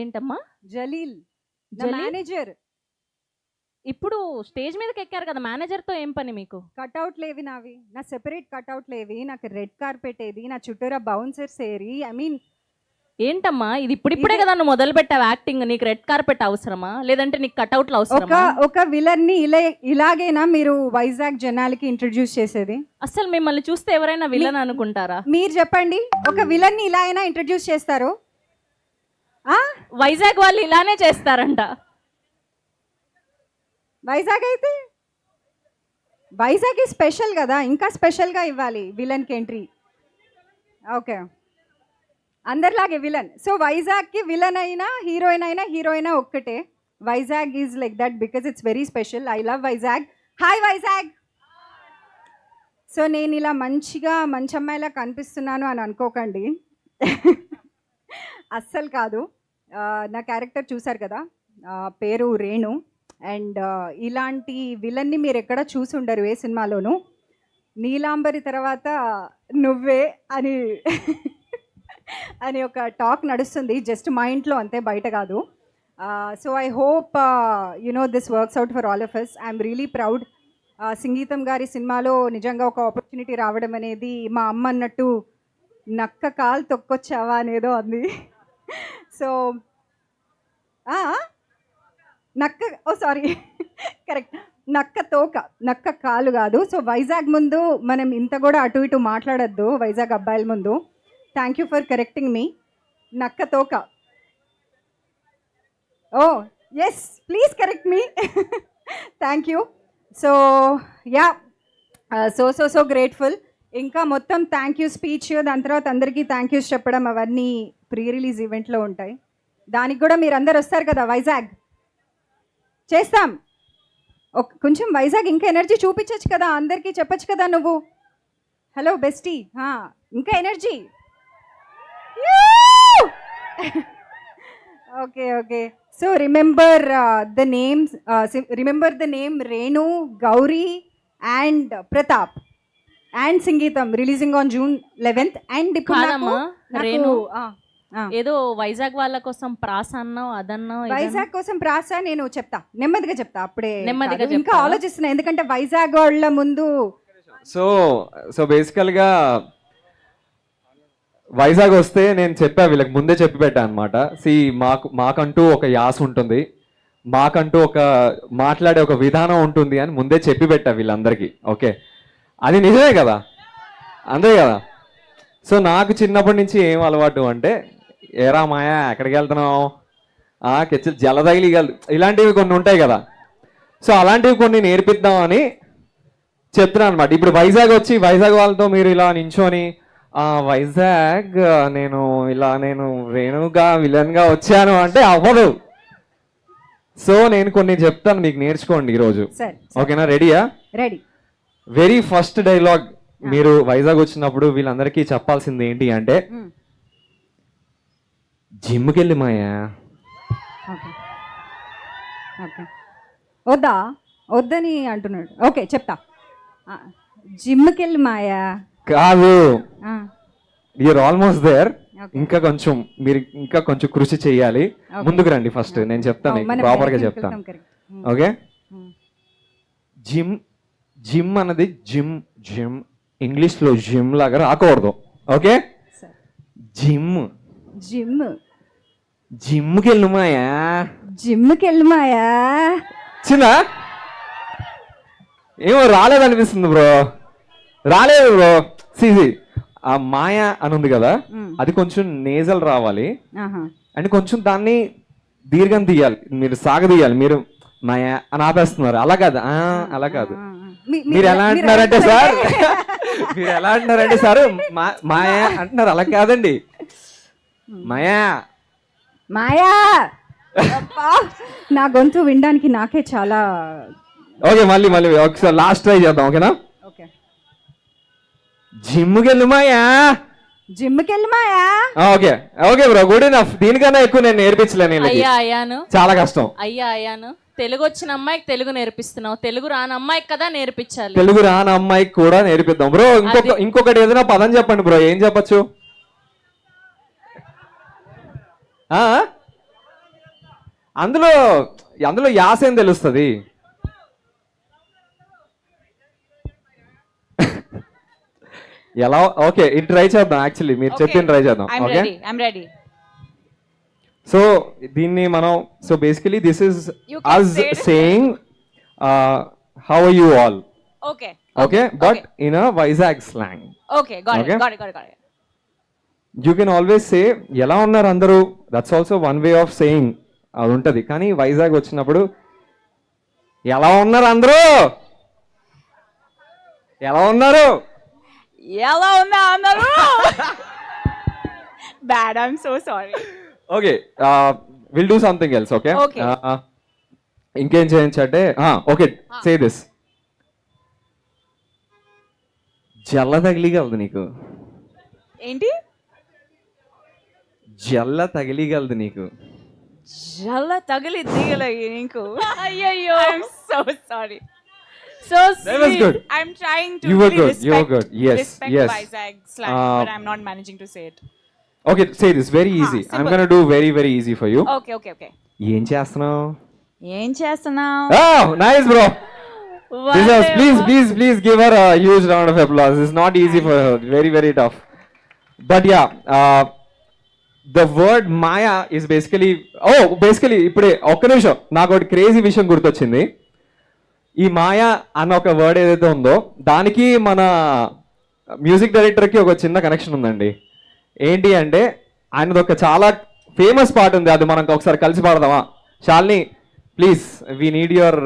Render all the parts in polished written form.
ఏంటమ్మా? జలీల్ నా జలీల్? మేనేజర్. ఇప్పుడు స్టేజ్ మీదకి ఎక్కారు కదా, మేనేజర్తో ఏం పని మీకు? కట్అవుట్లు ఏవి నావి, నా సెపరేట్ కట్అవుట్లు ఏవి, నాకు రెడ్ కార్పెట్ ఏది, నా చుట్టూరా బౌన్సర్స్ ఏరి, ఐ మీన్ ఏంటమ్మా ఇది? ఇప్పుడిప్పుడే కదా నువ్వు మొదలు పెట్టావు యాక్టింగ్. నీకు రెడ్ కార్పెట్ అవసరమా, లేదంటే నీకు కట్అవుట్లు ఒక అవసరమా? ఒక విలన్ ని ఇలాగేనా మీరు వైజాగ్ జనాలకి ఇంట్రడ్యూస్ చేసేది? అసలు మిమ్మల్ని చూస్తే ఎవరైనా విలన్ అనుకుంటారా? మీరు చెప్పండి, ఒక విలన్ ని ఇలా అయినా ఇంట్రడ్యూస్ చేస్తారు? వైజాగ్ వాళ్ళు ఇలానే చేస్తారంట. వైజాగ్ అయితే వైజాగ్ స్పెషల్ కదా, ఇంకా స్పెషల్గా ఇవ్వాలి విలన్కి ఎంట్రీ. ఓకే, అందరిలాగే విలన్. సో వైజాగ్కి విలన్ అయినా హీరోయిన్ అయినా ఒక్కటే. Vizag is like that because it's very special. I love Vizag. Hi Vizag. So నేను ఇలా మంచిగా మంచి అమ్మాయిలా కనిపిస్తున్నాను అని అనుకోకండి. అస్సలు కాదు. నా క్యారెక్టర్ చూసారు కదా, పేరు రేణు. అండ్ ఇలాంటి విలన్ని మీరు ఎక్కడ చూసి ఉండరు ఏ సినిమాలోనూ. నీలాంబరి తర్వాత నువ్వే అని అని ఒక టాక్ నడుస్తుంది జస్ట్ మా ఇంట్లో, అంతే, బయట కాదు. So I hope this works out for all of us. I'm really proud. Singeetam గారి సినిమాలో నిజంగా ఒక ఆపర్చునిటీ రావడం అనేది, మా అమ్మ అన్నట్టు నక్క కాలు తొక్కొచ్చావా అనేదో అంది. సో నక్క, ఓ సారీ, కరెక్ట్, నక్క తోక, నక్క కాలు కాదు. సో వైజాగ్ ముందు మనం ఇంత కూడా అటు ఇటు మాట్లాడద్దు, వైజాగ్ అబ్బాయిల ముందు. Thank you for correcting me. నక్క తోక. Oh yes, please correct me. Thank you. So yeah, so grateful. ఇంకా మొత్తం థ్యాంక్ యూ స్పీచ్, దాని తర్వాత అందరికీ థ్యాంక్ యూస్ చెప్పడం, అవన్నీ ప్రీ రిలీజ్ ఈవెంట్లో ఉంటాయి. దానికి కూడా మీరు అందరు వస్తారు కదా, వైజాగ్ చేస్తాం. కొంచెం వైజాగ్ ఇంకా ఎనర్జీ చూపించచ్చు కదా, అందరికీ చెప్పచ్చు కదా నువ్వు. హలో బెస్టీ, ఇంకా energy. Okay okay. So remember the name Renu, Gauri and Pratap and Sangeetham releasing on June 11th. And Renu ఏదో వైజాగ్ వాళ్ళ కోసం ప్రాస అన్నావు, అదన్నావు. వైజాగ్ కోసం ప్రాస నేను చెప్తా, నెమ్మదిగా చెప్తా, అప్పుడే నెమ్మదిగా ఇంకా ఆలోచిస్తున్నా, ఎందుకంటే వైజాగ్ వాళ్ళ ముందు. సో బేసికల్గా వైజాగ్ వస్తే నేను చెప్పా, వీళ్ళకి ముందే చెప్పి పెట్టా అనమాట. మాకంటూ ఒక యాస ఉంటుంది, మాకంటూ ఒక మాట్లాడే ఒక విధానం ఉంటుంది అని ముందే చెప్పి పెట్టా వీళ్ళందరికీ. ఓకే, అది నిజమే కదా, అంతే కదా. సో నాకు చిన్నప్పటి నుంచి ఏం అలవాటు అంటే, ఏరా మాయా ఎక్కడికి వెళ్తున్నావు, కెచ్చిల్ జలదైలి ఇలాంటివి కొన్ని ఉంటాయి కదా. సో అలాంటివి కొన్ని నేర్పిద్దామని చెప్తున్నాను అనమాట. ఇప్పుడు వైజాగ్ వచ్చి వైజాగ్ వాళ్ళతో మీరు ఇలా నించొని, వైజాగ్ నేను రేణుగా విలన్గా వచ్చాను అంటే అవ్వదు. సో నేను కొన్ని చెప్తాను, మీకు నేర్చుకోండి ఈరోజు. ఓకేనా, రెడీయా? రెడీ. వెరీ ఫస్ట్ డైలాగ్ మీరు వైజాగ్ వచ్చినప్పుడు వీళ్ళందరికీ చెప్పాల్సింది ఏంటి అంటే, జిమ్కి వెళ్ళి మాయా. వద్దని అంటున్నాడు. ఓకే చెప్తా. జిమ్కి వెళ్ళి మాయా కాదు, యూర్ ఆల్మోస్ట్ దేర్. ఇంకా కొంచెం మీరు ఇంకా కొంచెం కృషి చేయాలి. ముందుకు రండి ఫస్ట్, నేను చెప్తాను, ప్రాపర్ గా చెప్తాను. ఓకే, జిమ్ అన్నది జిమ్ ఇంగ్లీష్ లో జిమ్ లాగా రాకూడదు. ఓకే, జిమ్కి వెళ్ళుమాయా. చిన్న ఏమో రాలేదనిపిస్తుంది బ్రో, రాలేదు బ్రో. సిసి ఆ మాయా అని ఉంది కదా, అది కొంచెం నేజల్ రావాలి అండ్ కొంచెం దాన్ని దీర్ఘం తీయాలి, మీరు సాగదీయాలి. మీరు మాయా అని ఆపేస్తున్నారు, అలా కాదు, అలా కాదు. మీరు ఎలా అంటున్నారంటే సార్, మీరు ఎలా అంటున్నారంటే సార్ మాయా అంటున్నారు, అలా కాదండి, మాయా మాయా. నా గొంతు వినడానికి నాకే చాలా. ఓకే, మళ్ళీ ఒకసారి లాస్ట్ ట్రై చేద్దాం. ఓకేనా, జిమ్కి వెళ్ళి Maya. Okay okay bro, good enough. దీనికన్నా ఎక్కువ నేను నేర్పించలేను, చాలా కష్టం. అయ్యాను తెలుగు వచ్చిన అమ్మాయికి తెలుగు నేర్పిస్తున్నావు, తెలుగు రాని అమ్మాయికి కదా నేర్పించాలి. తెలుగు రాని అమ్మాయికి కూడా నేర్పిద్దాం బ్రో. ఇంకొకటి ఏదైనా పదం చెప్పండి బ్రో, ఏం చెప్పచ్చు? అందులో అందులో యాస ఏం తెలుస్తుంది? ఎలా? ఓకే, ఇది ట్రై చేద్దాం. యాక్చువల్లీ మీరు చెప్పింది ట్రై చేద్దాం. Okay, I'm ready. సో దీన్ని మనం, so basically this is You can as say it. Saying how are you all, Okay. Okay, but in a Vizag slang. Okay, got Okay. it. You can always say ఎలా ఉన్నారు అందరూ, that's also one way of saying, అది ఉంటుంది. కానీ వైజాగ్ వచ్చినప్పుడు ఎలా ఉన్నారు అందరూ, ఎలా ఉన్నారు? Yellow అందరూ. Bad, I'm so sorry. Okay, will do something else. Okay, Okay. ఇంకేం చేయించంటే, ఓకే, సే దిస్. జల్ల తగిలిగలదు నీకు, ఏంటి? జల్ల తగిలిగలదు నీకు. జల్ల తగిలి దిగలే నీకు. అయ్యయ్యో, I'm so sorry. So That was good. I'm trying to You were really good. respect, You were good. Yes, respect yes. Vizag slang, but I'm not managing to say it. Okay, say this very easy. I'm simple. Gonna do very very easy for you. Okay. ఏం చేస్తున్నావు? ఏం చేస్తున్నావు? Nice bro. Please give her a huge round of applause. It's not easy for her. Very, very tough. But yeah, the word Maya is basically, ఇప్పుడే ఒక్క నిమిషం నాకు ఒకటి crazy విషయం గుర్తొచ్చింది. ఈ మాయా అన్న ఒక వర్డ్ ఏదైతే ఉందో దానికి మన మ్యూజిక్ డైరెక్టర్కి ఒక చిన్న కనెక్షన్ ఉందండి. ఏంటి అంటే ఆయనది ఒక చాలా ఫేమస్ పాట ఉంది, అది మనం ఒకసారి కలిసి పాడదామా? Shalini please, we need your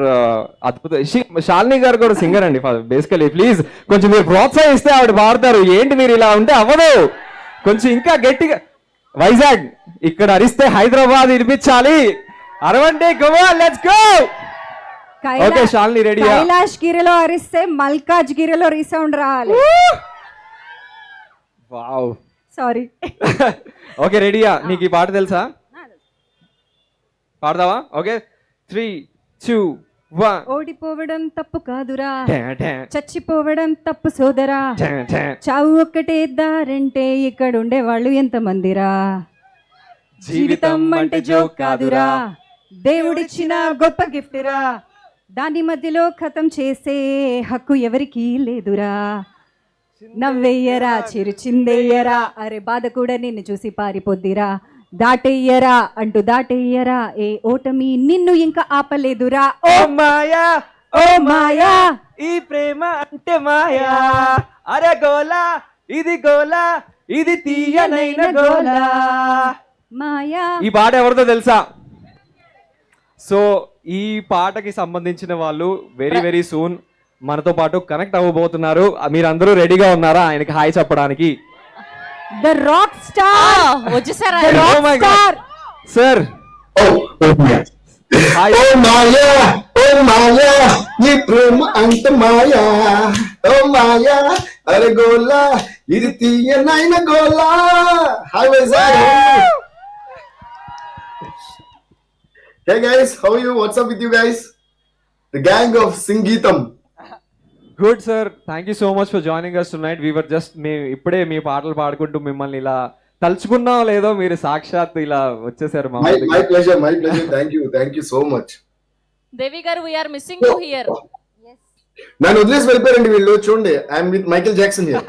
అద్భుత. శాలిని గారు కూడా సింగర్ అండి బేసికలీ. ప్లీజ్ కొంచెం మీరు ప్రోత్సహిస్తే ఆవిడ పాడతారు. ఏంటి మీరు ఇలా ఉంటే అవ్వదు, కొంచెం ఇంకా గట్టిగా. వైజాగ్ ఇక్కడ అరిస్తే హైదరాబాద్ వినిపించాలి. అరవండి, go let's go. Okay Shalini, రెడీయా? కైలాష్ గిరిలో అరిస్తే మల్కాజ్ గిరిలో రీసౌండ్ రావాలి. వావ్. సారీ. ఓకే, రెడీయా? నీకు ఈ పాట తెలుసా? పాడదావా? ఓకే, 3, 2, 1. ఓడిపోవడం తప్పు కాదురా, చచ్చిపోవడం తప్పు సోదరా, చావు ఒక్కటే దారంటే ఇక్కడ ఉండే వాళ్ళు ఎంతమందిరా, జీవితం అంటే జోక్ కాదురా, దేవుడిచ్చిన గొప్ప గిఫ్ట్ రా, దాని మధ్యలో ఖతం చేసే హక్కు ఎవరికీ లేదురా, నవ్వెయ్యరా చిరు చిందెయ్యరా, అరే బాధ కూడా నిన్ను చూసి పారిపోద్దిరా, దాటెయ్యరా అంటూ దాటెయ్యరా, ఏ ఓటమి నిన్ను ఇంకా ఆపలేదురా. ఓ మాయా, ఓ మాయా, ఈ ప్రేమ అంటే మాయా, అరే గోలా ఇది గోలా, ఇది తీయనైన గోలా. మాయా. ఈ పాట ఎవరిదో తెలుసా? సో ఈ పాటకి సంబంధించిన వాళ్ళు వెరీ వెరీ సూన్ మనతో పాటు కనెక్ట్ అవ్వబోతున్నారు. మీరందరూ రెడీగా ఉన్నారా ఆయనకి హాయ్ చెప్పడానికి? ద రాక్ స్టార్ వచ్చేసారా? Oh my God. Sir hi. ఓ మాయా, ఓ మాయా, నీ ప్రేమ అంత మాయా, ఓ మాయా, అరే గోలా ఇది తీయనైన గోలా. Hi Vizag. Hey guys, how are you? What's up with you guys? The gang of Singeetam. Good sir, thank you so much for joining us tonight. వీవర్ జస్ట్ ఇప్పుడే మీ పాటలు పాడుకుంటూ మిమ్మల్ని ఇలా తలుచుకున్నాం లేదో, మీరు సాక్షాత్ ఇలా వచ్చేసారు మా ముందుకి. My pleasure. Thank you so much. దేవి గారు, వీఆర్ మిస్సింగ్ యూ హియర్. నన్ను వదిలేసి వెళ్ళిపోయారండి వీళ్ళు. చూడండి, I'm with Michael Jackson here.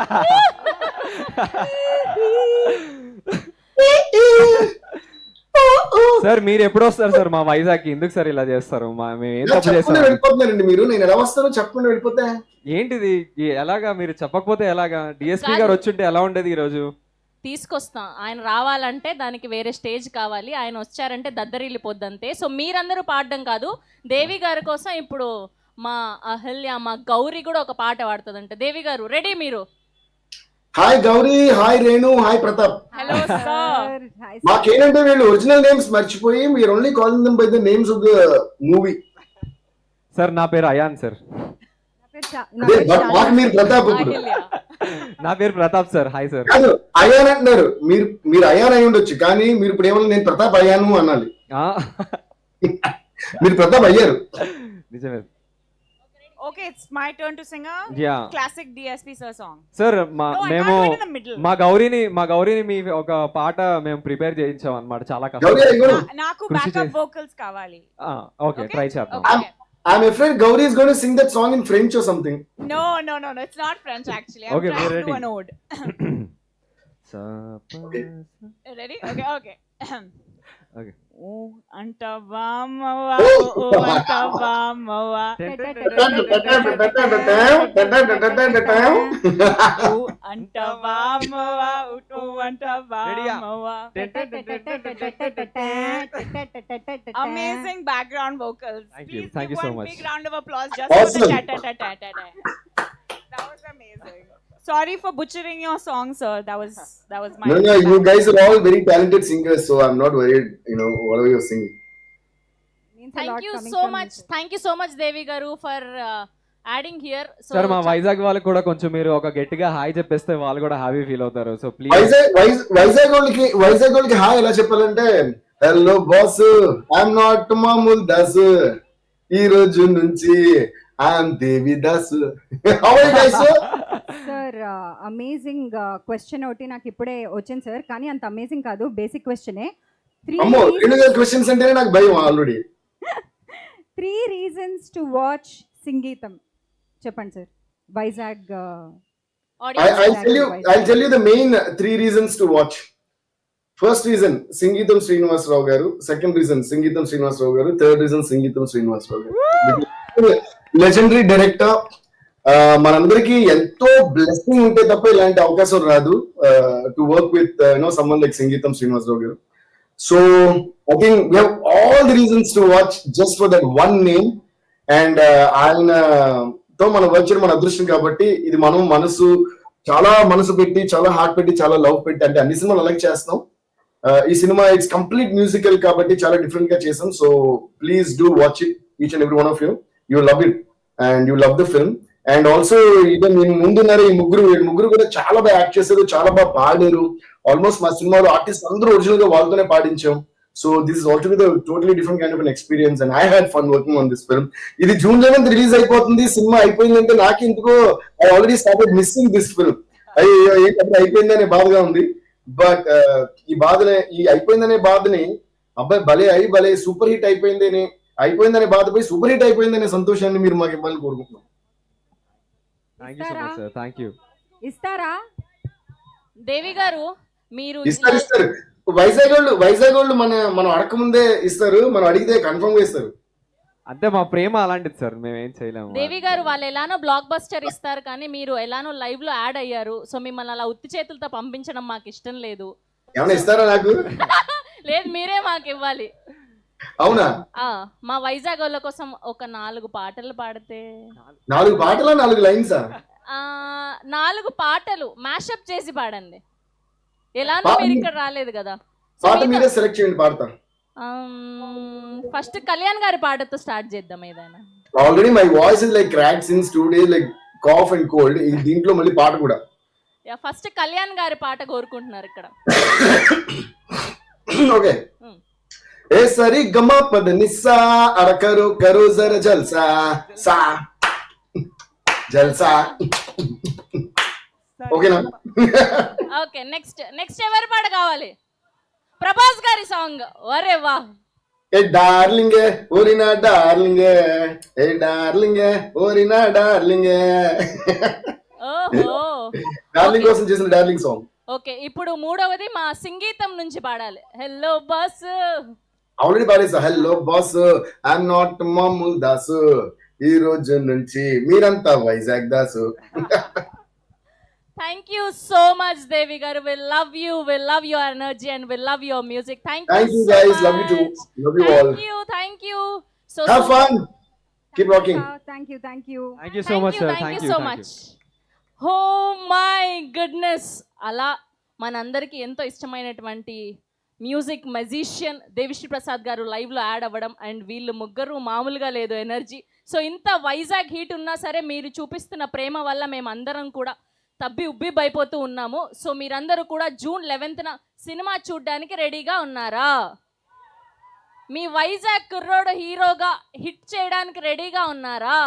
Sir మీరు ఎప్పుడు వస్తారు సార్ మా వైజాగ్ కి? ఎందుకు సార్ ఇలా చేస్తారు? మేము ఏం తప్పు చెప్పకుండా చేస్తాం? వెళ్ళిపోతున్నారండి మీరు. నేను ఎలా వస్తానో చెప్పకుండా వెళ్ళిపోతే ఏంటిది? ఎలాగా మీరు చెప్పకపోతే ఎలాగా? డిఎస్పీ గారు వచ్చుంటే ఎలా ఉండేది ఈ రోజు? తీసుకొస్తాం. ఆయన రావాలంటే దానికి వేరే స్టేజ్ కావాలి. ఆయన వచ్చారంటే దద్దరిల్లిపోద్దంతే. సో మీరందరూ పాడడం కాదు, దేవి గారి కోసం ఇప్పుడు మా అహల్య, మా గౌరీ కూడా ఒక పాట పాడుతుందంట. దేవి గారు రెడీ మీరు? Hi Gauri, hi Renu, hi Pratap. Hello sir. మాకేంటంటే వీళ్ళు ఒరిజినల్ నేమ్స్ మర్చిపోయి మీరు only calling them by the names of the movie. Sir నా పేరు అయాన్ సార్. మాకు మీరు ప్రతాప్ ఇప్పుడు. అహల్య. నా పేరు ప్రతాప్ సార్. Hi sir. కాదు, అయాన్ అంటున్నారు. మీరు అయాన్ అయి ఉండొచ్చు, కానీ మీరు ఇప్పుడు ఏమన్నా నేను ప్రతాప్ అయ్యాను అనాలి. మీరు ప్రతాప్ అయ్యారు. నిజమే. Okay, it's my turn to sing a yeah classic DSP sir song. Sir No, I మేము can't do it in the middle. మా గౌరీని మీ ఒక పాట మేము ప్రిపేర్ చేయించాం అన్నమాట చాలా గౌరీ కష్టం నాకు కృషి backup చే- vocals kavali. Okay Okay? Try చేద్దాం Okay. I'm afraid Gauri is going to sing that song in French or something. No, it's not French actually. I'm Okay, trying we're to do ready. an ode. Ready? Okay. Okay. Oh, antavamawa, oh, antavamawa. Oh, antavamawa, oh, antavamawa. Amazing background vocals. Thank you. Please Thank give you so one much. big round of applause just for Awesome. the ta-ta-ta-ta-ta-ta. That was amazing. Sorry for butchering your song, sir. That was my No, you guys are all very talented singers, so I'm not worried, whatever you're singing. Means a thank lot you coming so from you, much sir. దేవి గారు for adding here. So sir మా వైజాగ్ వాళ్ళకి కూడా కొంచెం మీరు ఒక గట్టిగా hi చెప్పేస్తే వాళ్ళు కూడా హ్యాపీ ఫీల్ అవుతారు సో ప్లీజ్ వైజాగ్ వాళ్ళకి హాయ్ ఎలా చెప్పాలంటే హలో బాస్ ఐఎమ్ నాట్ మామూల్ దాస్ ఈ రోజు నుంచి I'm Devi Das sir amazing question ఒకటి నాకు ఇప్పుడే వచ్చింది సార్, కానీ అంత అమేజింగ్ కాదు, బేసిక్ క్వశ్చనే. అమ్మో క్వశ్చన్స్ అంటేనే నాకు భయం ఆల్రెడీ. 3 reasons to watch సంగీతం చెప్పండి sir. Vizag I'll tell you the main 3 reasons to watch. First reason, Sangeetam Srinivasarao garu. Second reason, Sangeetam Srinivasarao garu. Third reason, Sangeetam Srinivasarao garu. Legendary director. మనందరికి ఎంతో blessing ఉంటే తప్ప ఇలాంటి అవకాశం రాదు to work with someone like సంగీతం శ్రీనివాసరావు గారు. So I think we have all the reasons to watch just for that one name. And ఆయనతో మనం వర్క్ చేయడం మన అదృష్టం కాబట్టి ఇది మనం చాలా మనసు పెట్టి, చాలా హార్ట్ పెట్టి, చాలా లవ్ పెట్టి, అంటే అన్ని సినిమాలు అలాగే చేస్తాం. ఈ సినిమా ఇట్స్ కంప్లీట్ మ్యూజికల్ కాబట్టి చాలా డిఫరెంట్ గా చేసాం. So please do watch it, each and every one of you. You love it and you love the film. And also even నేను ముందున్నారు ఈ ముగ్గురు కూడా చాలా బాగా యాక్ట్ చేశారు, చాలా బాగా పాడారు. ఆల్మోస్ట్ మా సినిమాలో ఆర్టిస్ట్ అందరూ ఒరిజినల్ గా వాళ్ళతోనే పాడించాం. So this is altogether totally different kind of an experience and I had fun working on this film. ఇది June 11th రిలీజ్ అయిపోతుంది. సినిమా అయిపోయిందంటే నాకు ఎందుకో I already started missing this film. అయ్యో ఏంటంటే అయిపోయిందనే బాధగా ఉంది. బట్ ఈ అయిపోయిందనే బాధని అబ్బాయి భలే సూపర్ హిట్ అయిపోయిందనే బాధపై సూపర్ హిట్ అయిపోయిందనే సంతోషాన్ని మీరు మాకు ఇవ్వాలని కోరుకుంటున్నాం. Thank you so much sir. Thank you. ఇస్తారా దేవి గారు మీరు ఇస్తారు. వైజాగ్ వాళ్ళు మనం అడగకముందే ఇస్తారు, మనం అడిగితే కన్ఫర్మ్ గా ఇస్తారు. అంటే మా ప్రేమ అలాంటిది సార్, మేము ఏం చేయలేము. దేవి గారు వాళ్ళు ఎలానో బ్లాక్ బస్టర్ ఇస్తారు, కానీ మీరు ఎలానో లైవ్ లో యాడ్ అయ్యారు. సో మిమ్మల్ని అలా ఉత్తి చేతులతో పంపించడం మాకు ఇష్టం లేదు. ఏమైనా ఇస్తారా నాకు? లేదు, మీరే మాకు ఇవ్వాలి. అవునా? మా వైజాగ్ వాళ్ళ కోసం ఒక 4 పాటలు పాడితే. 4 పాటలా 4 లైన్సా? 4 పాటలు మ్యాషప్ చేసి పాడండి. ఎలానో మీరు ఇక్కడ రాలేదు కదా. పాట మీరే సెలెక్ట్ చేయండి, పాడతా. ఫస్ట్ కళ్యాణ్ గారి పాటతో స్టార్ట్ చేద్దాం ఏదైనా. Already my voice is like cracked since 2 days, like cough and cold. దీంట్లో మళ్ళీ పాట కూడా. ఫస్ట్ కళ్యాణ్ గారి పాట కోరుకుంటున్నారు ఇక్కడ. ఓకే. ఏ సరి గమ పద నిస్సా అర కరో జర జల్సా సా జల్సా. ఓకేనా? ఓకే, నెక్స్ట్ ఎవరి పాట కావాలి? ప్రభాస్ గారి సాంగ్. ఒరే వా. ఏ డార్లింగే ఓరినా డార్లింగే, ఏ డార్లింగే ఓరినా డార్లింగే. ఓహో, డార్లింగ్ కోసం చేసిన డార్లింగ్ సాంగ్. ఓకే, ఇప్పుడు 3వది మా సంగీతం నుంచి పాడాలి. Hello boss. ఆల్రెడీ పాడేసా. హలో బాస్ ఐఎమ్ నాట్ మామూల్ దాసు, ఈ రోజు నుంచి మీరంతా Vizag Das. Thank you so much, Devi garu. We love you. We love your energy and we love your music. Thank you so guys. much. Love you too. Love you all. Thank you. So Have fun. Keep rocking. Thank you thank you so much sir. Thank you so much. Oh my goodness. అలా మనందరికీ ఎంతో ఇష్టమైనటువంటి music magician Devi Sri Prasad గారు live లో add అవ్వడం, and వీళ్ళు ముగ్గురు మామూలుగా లేదు ఎనర్జీ. సో ఇంత వైజాగ్ హీట్ ఉన్నా సరే మీరు చూపిస్తున్న ప్రేమ వల్ల మేము అందరం కూడా తబ్బి ఉబ్బిబ్బైపోతూ ఉన్నాము. సో మీరందరూ కూడా June 11th సినిమా చూడడానికి రెడీగా ఉన్నారా? మీ వైజాగ్ కుర్రోడు హీరోగా హిట్ చేయడానికి రెడీగా ఉన్నారా?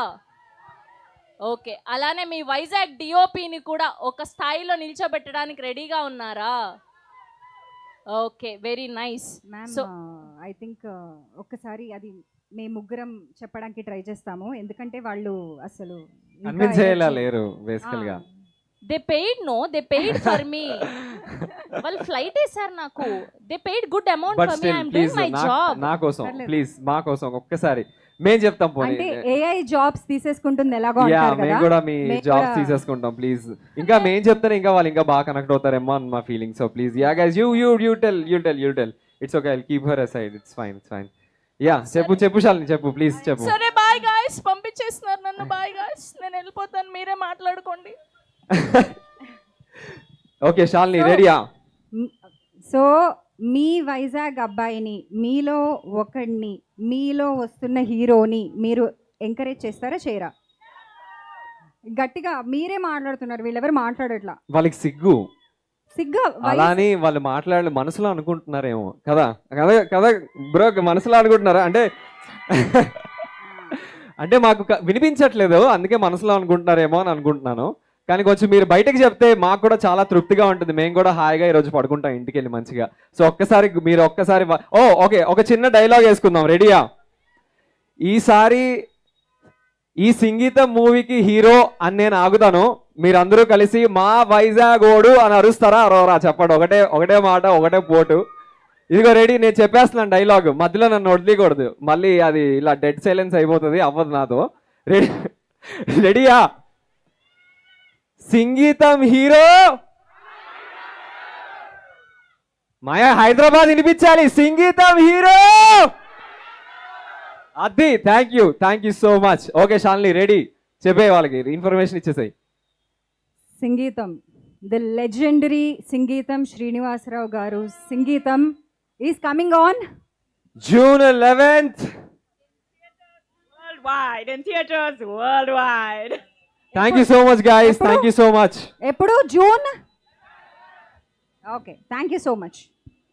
ఓకే, అలానే మీ వైజాగ్ డిఓపిని కూడా ఒక స్థాయిలో నిల్చోబెట్టడానికి రెడీగా ఉన్నారా? Okay, very nice. Ma'am So- I think ఒక్కసారి అది మేము ముగ్గురం చెప్పడానికి ట్రై చేస్తాము, ఎందుకంటే వాళ్ళు అసలు ఇంకా కన్విన్స్ అయ్యేలా energy- లేరు బేసికల్ గా. They paid for me. వాళ్ళు ఫ్లైట్ వేసారు నాకు. They paid good amount but for me. Still I'm please doing my job. నా కోసం పర్లేదు. ప్లీజ్ మా కోసం ఒక్కసారి మేము చెప్తాం పోనీ. అంటే ఏఐ జాబ్స్ తీసేసుకుంటుంది ఎలాగో యా అంటారు మేము కదా. కూడా మీ మేము జాబ్స్ కూడా- తీసేసుకుంటాం ప్లీజ్. ఇంకా మేము చెప్తానే ఇంకా వాళ్ళు ఇంకా బాగా కనెక్ట్ అవుతారేమో అని మా feeling. So please yeah guys you tell it's okay, I will keep her aside. It's fine. Yeah చెప్పు శాలిని చెప్పు ప్లీజ్ చెప్పు. సరే బాయ్ గాయ్స్, పంపించేస్తున్నారు నన్ను. బాయ్ గాయ్స్, నేను వెళ్ళిపోతాను, మీరే మాట్లాడుకోండి. ఓకే శాలిని So- రెడీయా? సో మీ వైజాగ్ అబ్బాయిని, మీలో ఒకడిని, మీలో వస్తున్న హీరోని మీరు ఎంకరేజ్ చేస్తారా చేయరా? గట్టిగా మీరే మాట్లాడుతున్నారు, వీళ్ళెవరు మాట్లాడట్లా. వాళ్ళకి సిగ్గు సిగ్గా అలా అని వాళ్ళు మాట్లాడే మనసులో అనుకుంటున్నారేమో కదా కదా కదా బ్రో, మనసులో అనుకుంటున్నారా అంటే అంటే మాకు వినిపించట్లేదు అందుకే మనసులో అనుకుంటున్నారేమో అని అనుకుంటున్నాను. కానీ కొంచెం మీరు బయటకు చెప్తే మాకు కూడా చాలా తృప్తిగా ఉంటుంది. మేము కూడా హాయిగా ఈరోజు పడుకుంటాం ఇంటికి వెళ్ళి మంచిగా. సో మీరు ఒక్కసారి ఓకే ఒక చిన్న డైలాగ్ వేసుకుందాం, రెడీయా? ఈసారి ఈ సంగీతం మూవీకి హీరో అని నేను ఆగుతాను, మీరందరూ కలిసి మా వైజాగ్ ఓడు అని అరుస్తారా అరవరా? చెప్పండి, ఒకటే మాట ఒకటే పోటు. ఇదిగో రెడీ, నేను చెప్పేస్తున్నాను డైలాగ్, మధ్యలో నన్ను వదిలేకూడదు, మళ్ళీ అది ఇలా డెడ్ సైలెన్స్ అయిపోతుంది, అవ్వదు నాతో. రెడీయా? సంగీతం హీరో మాయా హైదరాబాద్ వినిపించాలి. సంగీతం హీరో అది. Thank you so much. Okay Shalini ready, చెప్పే వాళ్ళకి ఇన్ఫర్మేషన్ ఇచ్చేసాయి. సంగీతం, ది లెజెండరీ సంగీతం శ్రీనివాసరావు గారు సంగీతం is coming on June 11th. Worldwide, in theaters worldwide. Thank you so much guys, thank you so much. ఎప్పుడు? June. Okay, thank you so much.